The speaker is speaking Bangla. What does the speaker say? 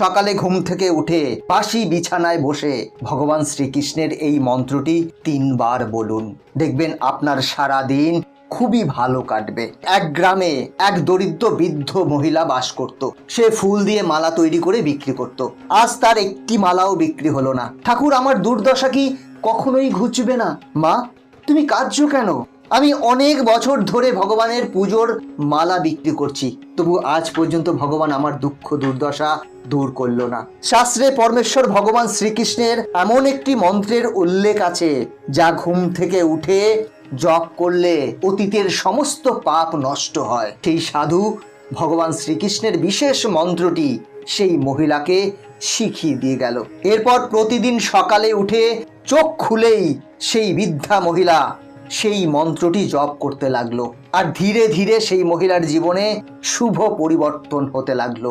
সকালে ঘুম থেকে উঠে পাশি বিছানায় বসে ভগবান শ্রীকৃষ্ণের এই মন্ত্রটি 3 বার বলুন। দেখবেন আপনার সারা দিন খুবই ভালো কাটবে। এক গ্রামে এক দরিদ্র বৃদ্ধ মহিলা বাস করত। সে ফুল দিয়ে মালা তৈরি করে বিক্রি করত। আজ তার একটি মালাও বিক্রি হলো না। ঠাকুর, আমার দুর্দশা কি কখনোই ঘুচবে না? মা, তুমি কাঁদছো কেন? আমি অনেক বছর ধরে ভগবানের পুজোর মালা বিক্রি করছি, তবু আজ পর্যন্ত ভগবান আমার দুঃখ দুর্দশা দূর করলো না। শাস্ত্রে পরমেশ্বর ভগবান শ্রীকৃষ্ণের এমন একটি মন্ত্রের উল্লেখ আছে, যা ঘুম থেকে উঠে জপ করলে অতীতের সমস্ত পাপ নষ্ট হয়। সেই সাধু ভগবান শ্রীকৃষ্ণের বিশেষ মন্ত্রটি সেই মহিলাকে শিখিয়ে দিয়ে গেল। এরপর প্রতিদিন সকালে উঠে চোখ খুলেই সেই বৃদ্ধা মহিলা সেই মন্ত্রটি জপ করতে লাগলো। আর ধীরে ধীরে সেই মহিলার জীবনে শুভ পরিবর্তন হতে লাগলো।